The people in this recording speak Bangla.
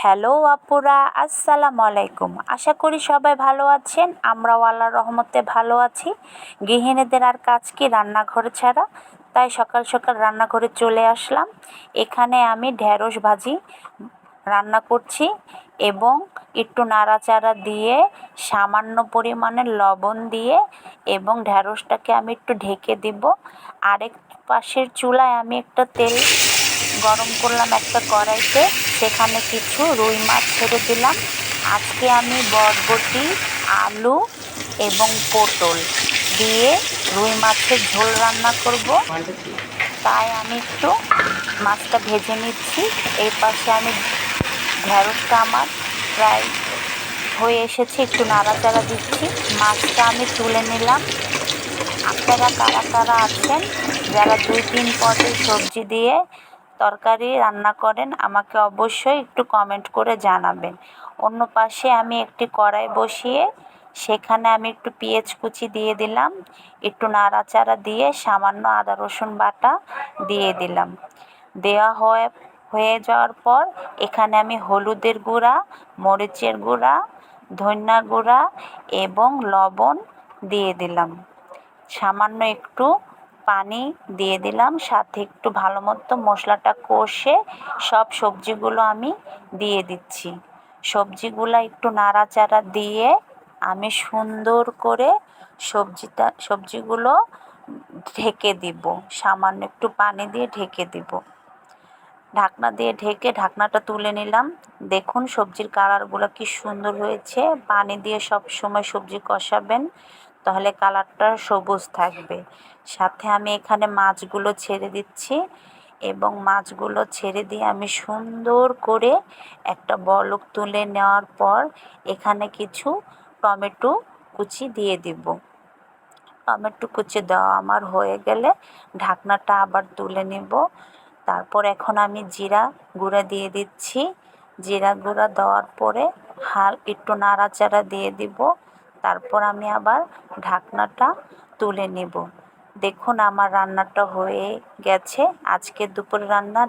হ্যালো আপুরা, আসসালামু আলাইকুম। আশা করি সবাই ভালো আছেন। আমরাও আল্লাহর রহমতে ভালো আছি। গৃহিণীদের আর কাজ কি রান্নাঘরে ছাড়া, তাই সকাল সকাল রান্নাঘরে চলে আসলাম। এখানে আমি ঢেঁড়স ভাজি রান্না করছি এবং একটু নাড়াচাড়া দিয়ে সামান্য পরিমাণে লবণ দিয়ে এবং ঢেঁড়সটাকে আমি একটু ঢেকে দিব। আরেক পাশের চুলায় আমি একটা তেল গরম করলাম একটা কড়াইতে, সেখানে কিছু রুই মাছ ছেড়ে দিলাম। আজকে আমি বরবটি, আলু এবং পটল দিয়ে রুই মাছের ঝোল রান্না করব, তাই আমি একটু মাছটা ভেজে নিচ্ছি। এই পাশে আমি ঢেঁড়সটা আমার প্রায় হয়ে এসেছে, একটু নাড়াচাড়া দিচ্ছি। মাছটা আমি তুলে নিলাম। আপনারা কারা কারা আছেন যারা 2-3 পদের সবজি দিয়ে তরকারি রান্না করেন, আমাকে অবশ্যই একটু কমেন্ট করে জানাবেন। অন্য পাশে আমি একটি কড়াই বসিয়ে সেখানে আমি একটু পেঁয়াজ কুচি দিয়ে দিলাম, একটু নাড়াচাড়া দিয়ে সামান্য আদা রসুন বাটা দিয়ে দিলাম। দেওয়া হয়ে যাওয়ার পর এখানে আমি হলুদের গুঁড়া, মরিচের গুঁড়া, ধনিয়া গুঁড়া এবং লবণ দিয়ে দিলাম। সামান্য একটু পানি দিয়ে দিলাম, সাথে একটু ভালো মতো মশলাটা কষে সব সবজিগুলো আমি দিয়ে দিচ্ছি। সবজিগুলো একটু নাড়াচাড়া দিয়ে আমি সুন্দর করে সবজিগুলো ঢেকে দিব। সামান্য একটু পানি দিয়ে ঢেকে দিব। ঢাকনা দিয়ে ঢেকে ঢাকনাটা তুলে নিলাম। দেখুন সবজির কালারগুলো কি সুন্দর হয়েছে। পানি দিয়ে সব সময় সবজি কষাবেন, তাহলে কালারটা সবুজ থাকবে। সাথে আমি এখানে মাছগুলো ছেড়ে দিচ্ছি এবং মাছগুলো ছেড়ে দিয়ে আমি সুন্দর করে একটা বলক তুলে নেওয়ার পর এখানে কিছু টমেটো কুচি দিয়ে দিব। টমেটো কুচি দেওয়া আমার হয়ে গেলে ঢাকনাটা আবার তুলে নেব। তারপর এখন আমি জিরা গুঁড়া দিয়ে দিচ্ছি। জিরা গুঁড়া দেওয়ার পরে একটু নাড়াচাড়া দিয়ে দিব। তারপর আমি আবার ঢাকনাটা তুলে নেব। দেখুন আমার রান্নাটা হয়ে গেছে। আজকে দুপুর রান্না